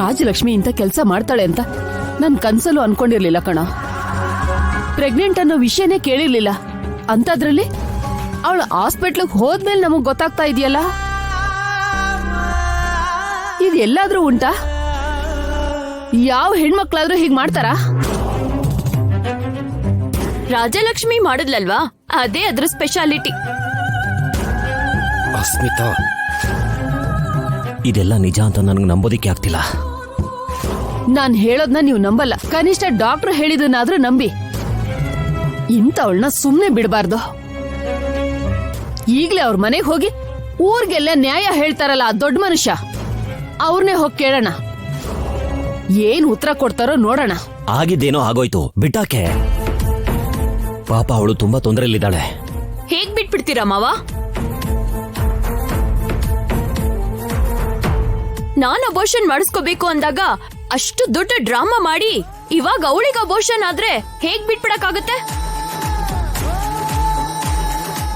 ರಾಜಲಕ್ಷ್ಮಿ ಇಂಥ ಕೆಲಸ ಮಾಡ್ತಾಳೆ ಅಂತ ನನ್ ಕನ್ಸಲ್ಲೂ ಅನ್ಕೊಂಡಿರ್ಲಿಲ್ಲ ಕಣ. ಪ್ರೆಗ್ನೆಂಟ್ ಅನ್ನೋ ವಿಷಯನೇ ಕೇಳಿರ್ಲಿಲ್ಲ. ಅಂತದ್ರಲ್ಲಿ ಅವಳು ಹಾಸ್ಪಿಟ್ಲಿಗೆ ಹೋದ್ಮೇಲೆ ನಮಗ್ ಗೊತ್ತಾಗ್ತಾ ಇದೆಯಲ್ಲ. ಇದು ಎಲ್ಲಾದ್ರೂ ಉಂಟಾ? ಯಾವ ಹೆಣ್ಮಕ್ಳಾದ್ರೂ ಹೀಗ್ ಮಾಡ್ತಾರಾ? ರಾಜಲಕ್ಷ್ಮಿ ಮಾಡಿದ್ಲಲ್ವಾ, ಅದೇ ಅದ್ರ ಸ್ಪೆಷಾಲಿಟಿ. ಅಸ್ಮಿತಾ, ಇದೆಲ್ಲ ನಿಜ ಅಂತ ನನಗೆ ನಂಬೋದಿಕ್ಕೆ ಆಗ್ತಿಲ್ಲ. ನಾನ್ ಹೇಳೋದ್ನ ನೀವು ನಂಬಲ್ಲ. ಕನಿಷ್ಠ ಡಾಕ್ಟರ್ ಹೇಳಿದನ್ನಾದ್ರೂ ನಂಬಿ. ಇಂಥವಳನ್ನ ಸುಮ್ನೆ ಬಿಡಬಾರ್ದು. ಈಗ್ಲೇ ಅವ್ರ ಮನೆಗೆ ಹೋಗಿ ಊರ್ಗೆಲ್ಲ ನ್ಯಾಯ ಹೇಳ್ತಾರಲ್ಲ ಆ ದೊಡ್ಡ ಮನುಷ್ಯ, ಅವ್ರನ್ನೇ ಹೋಗಿ ಕೇಳೋಣ. ಏನ್ ಉತ್ತರ ಕೊಡ್ತಾರೋ ನೋಡೋಣ. ಆಗಿದ್ದೇನೋ ಆಗೋಯ್ತು, ಬಿಟ್ಟಾಕೆ. ಪಾಪ ಅವಳು ತುಂಬಾ ತೊಂದರೆಯಲ್ಲಿದ್ದಾಳೆ. ಹೇಗ್ ಬಿಟ್ಬಿಡ್ತೀರಾ ಮಾವ? ನಾನ್ ಅಬೋರ್ಷನ್ ಮಾಡಿಸ್ಕೋಬೇಕು ಅಂದಾಗ ಅಷ್ಟು ದೊಡ್ಡ ಡ್ರಾಮಾ ಮಾಡಿ ಇವಾಗ ಅವಳಿಗೆ ಅಬೋರ್ಷನ್ ಆದ್ರೆ ಹೇಗ್ ಬಿಟ್ಬಿಡಕ್ಕಾಗತ್ತೆ?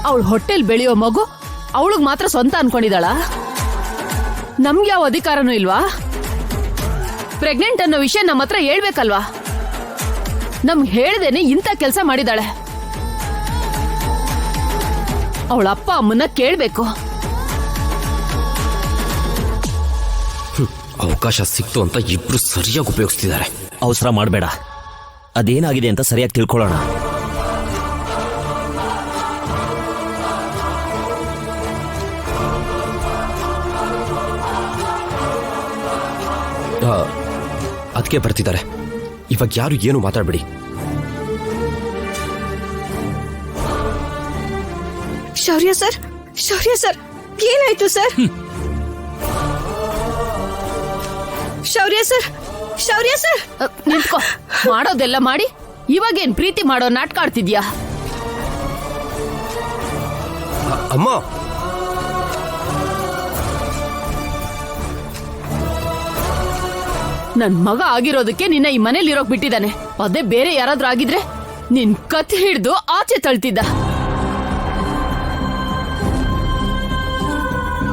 ಅವಳು ಹೊಟ್ಟೆಲ್ ಬೆಳೆಯೋ ಮಗು ಅವಳಿಗೆ ಮಾತ್ರ ಸ್ವಂತ ಅನ್ಕೊಂಡಿದ್ದಾಳ? ನಮ್ಗೆ ಯಾವ ಅಧಿಕಾರನೂ ಇಲ್ವಾ? ಪ್ರೆಗ್ನೆಂಟ್ ಅನ್ನೋ ವಿಷಯ ನಮ್ಮ ಹತ್ರ ಹೇಳ್ಬೇಕಲ್ವಾ? ನಮ್ಗೆ ಹೇಳ್ದೇನೆ ಇಂಥ ಕೆಲಸ ಮಾಡಿದಾಳೆ. ಅವಳ ಅಪ್ಪ ಅಮ್ಮನ್ನ ಕೇಳ್ಬೇಕು. ಅವಕಾಶ ಸಿಕ್ತು ಅಂತ ಇಬ್ರು ಸರಿಯಾಗಿ ಉಪಯೋಗಿಸ್ತಿದ್ದಾರೆ. ಅವಸರ ಮಾಡಬೇಡ, ಅದೇನಾಗಿದೆ ಅಂತ ಸರಿಯಾಗಿ ತಿಳ್ಕೊಳ್ಳೋಣ. ಅದಕ್ಕೆ ಬರ್ತಿದ್ದಾರೆ. ಇವಾಗ ಯಾರು ಏನು ಮಾತಾಡ್ಬೇಡಿ. ಶೌರ್ಯ ಸರ್, ಶೌರ್ಯ ಸರ್, ಏನಾಯ್ತು ಸರ್? ಶೌರ್ಯ ಸರ್, ಶೌರ್ಯ ಸರ್, ನಿಂತ್ಕೋ. ಮಾಡೋದೆಲ್ಲ ಮಾಡಿ ಇವಾಗೇನ್ ಪ್ರೀತಿ ಮಾಡೋ ನಾಟಕ ಆಡ್ತಿದ್ಯಾ? ಅಮ್ಮ, ನನ್ ಮಗ ಆಗಿರೋದಕ್ಕೆ ನಿನ್ನ ಈ ಮನೇಲಿ ಇರೋಕ್ ಬಿಟ್ಟಿದ್ದಾನೆ. ಅದೇ ಬೇರೆ ಯಾರಾದ್ರೂ ಆಗಿದ್ರೆ ನಿನ್ ಕತ್ತಿ ಹಿಡ್ದು ಆಚೆ ತಳ್ತಿದ್ದ.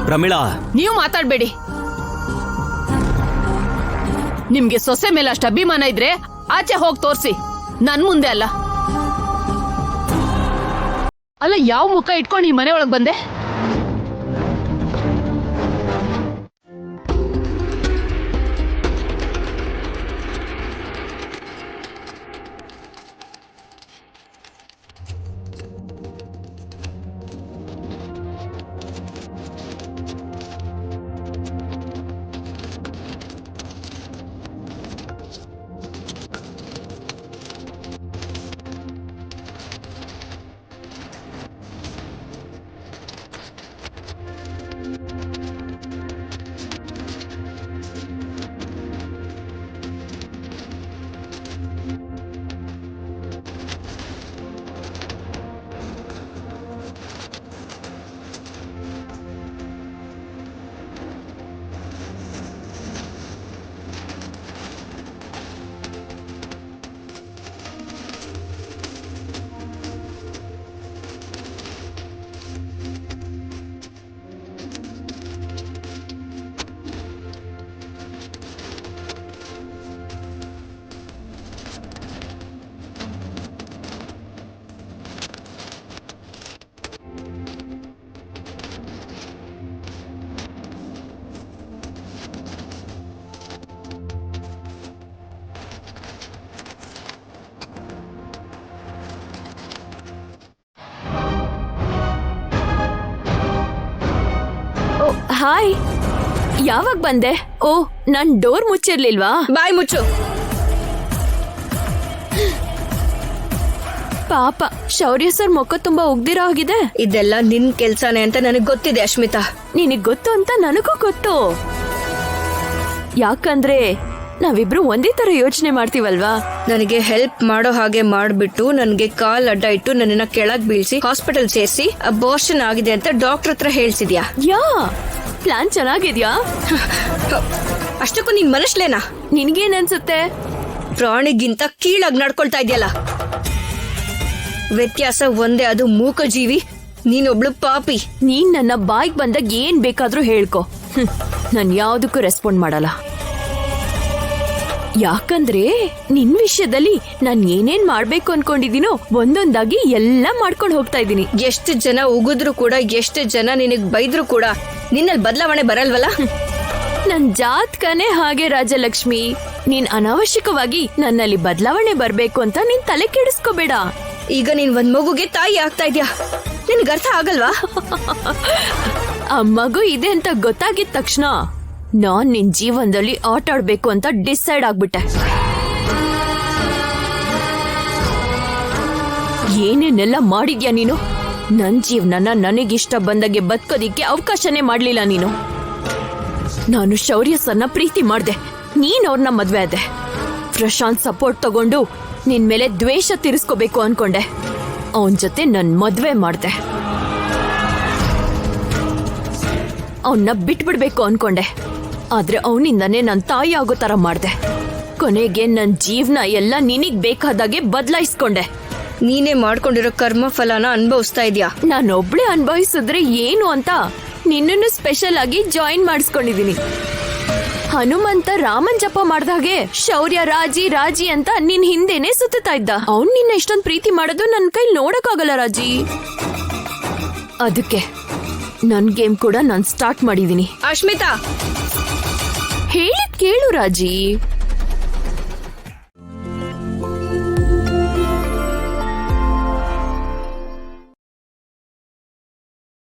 ಪ್ರಮೀಳಾ, ನೀವು ಮಾತಾಡ್ಬೇಡಿ. ನಿಮ್ಗೆ ಸೊಸೆ ಮೇಲೆ ಅಷ್ಟು ಅಭಿಮಾನ ಇದ್ರೆ ಆಚೆ ಹೋಗಿ ತೋರ್ಸಿ, ನನ್ ಮುಂದೆ ಅಲ್ಲ. ಅಲ್ಲ, ಯಾವ ಮುಖ ಇಟ್ಕೊಂಡು ಈ ಮನೆ ಒಳಗ್ ಬಂದೆ? ಹಾಯ್, ಯಾವಾಗ ಬಂದೆ? ಓ, ನನ್ ಡೋರ್ ಮುಚ್ಚಿರ್ಲಿಲ್ವಾ? ಬಾಯ್ ಮುಚ್ಚು. ಪಾಪ, ಶೌರ್ಯ ಸರ್ ಮುಖ ತುಂಬಾ ಉಗ್ದಿರೋ ಆಗಿದೆ. ಇದೆಲ್ಲ ನಿನ್ ಕೆಲ್ಸಾನೇ ಅಂತ ನನಗ್ ಗೊತ್ತಿದೆ ಅಶ್ಮಿತಾ. ನಿನಗ್ ಗೊತ್ತು ಅಂತ ನನಗೂ ಗೊತ್ತು. ಯಾಕಂದ್ರೆ ನಾವಿಬ್ರು ಒಂದೇ ತರ ಯೋಚನೆ ಮಾಡ್ತೀವಲ್ವಾ? ನನಗೆ ಹೆಲ್ಪ್ ಮಾಡೋ ಹಾಗೆ ಮಾಡ್ಬಿಟ್ಟು ನನಗೆ ಕಾಲ್ ಅಡ್ಡ ಇಟ್ಟು ನನ್ನನ್ನ ಕೆಳಗ್ ಬೀಳ್ಸಿ ಹಾಸ್ಪಿಟಲ್ ಸೇರಿಸಿ ಅಬೋರ್ಷನ್ ಆಗಿದೆ ಅಂತ ಡಾಕ್ಟರ್ ಹತ್ರ ಹೇಳ್ಸಿದ್ಯಾ? ಯಾ, ಪ್ಲಾನ್ ಚೆನ್ನಾಗಿದ್ಯಾ? ಅಷ್ಟಕ್ಕೂ ನಿನ್ ಮನುಷ್ಯಲೇನಾ? ನಿನ್ಗೇನ್ ಅನ್ಸುತ್ತೆ? ಪ್ರಾಣಿಗಿಂತ ಕೀಳಾಗಿ ನಡ್ಕೊಳ್ತಾ ಇದೆಯಲ್ಲ. ವ್ಯತ್ಯಾಸ ಒಂದೇ, ಅದು ಮೂಕ ಜೀವಿ, ನೀನೊಬ್ಳು ಪಾಪಿ. ನೀನ್ ನನ್ನ ಬಾಯ್ಗ್ ಬಂದಾಗ ಏನ್ ಬೇಕಾದ್ರೂ ಹೇಳ್ಕೊ, ನಾನ್ ಯಾವ್ದಕ್ಕೂ ರೆಸ್ಪಾಂಡ್ ಮಾಡಲ್ಲ. ಯಾಕಂದ್ರೆ ನಿನ್ ವಿಷಯದಲ್ಲಿ ನಾನ್ ಏನೇನ್ ಮಾಡ್ಬೇಕು ಅನ್ಕೊಂಡಿದೀನೋ ಒಂದೊಂದಾಗಿ ಎಲ್ಲ ಮಾಡ್ಕೊಂಡು ಹೋಗ್ತಾ ಇದೀನಿ. ಎಷ್ಟು ಜನ ಉಗಿದ್ರು ಕೂಡ, ಎಷ್ಟು ಜನ ನಿನಗ್ ಬೈದ್ರು ಕೂಡ ನಿನ್ನಲ್ಲಿ ಬದಲಾವಣೆ ಬರಲ್ವಲ್ಲ? ನನ್ ಜಾತ್ಕನೇ ಹಾಗೆ ರಾಜಲಕ್ಷ್ಮಿ. ನೀನ್ ಅನಾವಶ್ಯಕವಾಗಿ ನನ್ನಲ್ಲಿ ಬದಲಾವಣೆ ಬರ್ಬೇಕು ಅಂತ ನೀನ್ ತಲೆ ಕೆಡಿಸ್ಕೋಬೇಡ. ಈಗ ನೀನ್ ಒಂದ್ ಮಗುಗೆ ತಾಯಿ ಆಗ್ತಾ ಇದ್ಯಾ, ನಿನ್ಗೆ ಅರ್ಥ ಆಗಲ್ವಾ? ಆ ಮಗು ಇದೆ ಅಂತ ಗೊತ್ತಾಗಿದ ತಕ್ಷಣ ನಾನ್ ನಿನ್ ಜೀವನದಲ್ಲಿ ಆಟ ಆಡ್ಬೇಕು ಅಂತ ಡಿಸೈಡ್ ಆಗ್ಬಿಟ್ಟೆ. ಏನೇನೆಲ್ಲ ಮಾಡಿದ್ಯಾ ನೀನು? ನನ್ ಜೀವನನ ನನಗಿಷ್ಟ ಬಂದಾಗೆ ಬದುಕೋದಿಕ್ಕೆ ಅವಕಾಶನೇ ಮಾಡ್ಲಿಲ್ಲ ನೀನು. ನಾನು ಶೌರ್ಯ ಸರ್ನ ಪ್ರೀತಿ ಮಾಡ್ದೆ, ನೀನ್ ಅವ್ರನ್ನ ಮದ್ವೆ ಆದೆ. ಪ್ರಶಾಂತ್ ಸಪೋರ್ಟ್ ತಗೊಂಡು ನಿನ್ ಮೇಲೆ ದ್ವೇಷ ತೀರಿಸ್ಕೋಬೇಕು ಅನ್ಕೊಂಡೆ. ಅವನ್ ಜೊತೆ ನನ್ ಮದ್ವೆ ಮಾಡ್ದೆ. ಅವನ್ನ ಬಿಟ್ಬಿಡ್ಬೇಕು ಅನ್ಕೊಂಡೆ. ಆದ್ರೆ ಅವನಿಂದಾನೇ ನನ್ ತಾಯಿ ಆಗೋ ತರ ಮಾಡ್ದೆ. ಕೊನೆಗೆ ನನ್ ಜೀವನ ಎಲ್ಲ ನಿನಗ್ ಬೇಕಾದಾಗೆ ಬದಲಾಯಿಸ್ಕೊಂಡೆ. ನೀನೇ ಮಾಡ್ಕೊಂಡಿರೋ ಕರ್ಮ ಫಲನ ಅನುಭವಿಸ್ತಾ ಇದ್ಯಾ. ನಾನೊಬ್ಳೆ ಅನುಭವಿಸಿದ್ರೆ ಏನು ಅಂತ ನಿನ್ನನ್ನು ಸ್ಪೆಷಲ್ ಆಗಿ ಜಾಯಿನ್ ಮಾಡಿಸ್ಕೊಂಡಿದೀನಿ. ಹನುಮಂತ ರಾಮನ್ ಜಪ ಮಾಡ್ದಾಗೆ ಶೌರ್ಯ ರಾಜಿ ರಾಜಿ ಅಂತ ನಿನ್ ಹಿಂದೆನೆ ಸುತ್ತಾ ಇದ್ದ. ಅವ್ನ್ ನಿನ್ನ ಇಷ್ಟೊಂದು ಪ್ರೀತಿ ಮಾಡೋದು ನನ್ ಕೈ ನೋಡಕ್ಕಾಗಲ್ಲ ರಾಜಿ. ಅದಕ್ಕೆ ನನ್ ಗೇಮ್ ಕೂಡ ನಾನ್ ಸ್ಟಾರ್ಟ್ ಮಾಡಿದೀನಿ. ಅಶ್ಮಿತಾ, ಹೇಳಿದ್ ಕೇಳು ರಾಜಿ.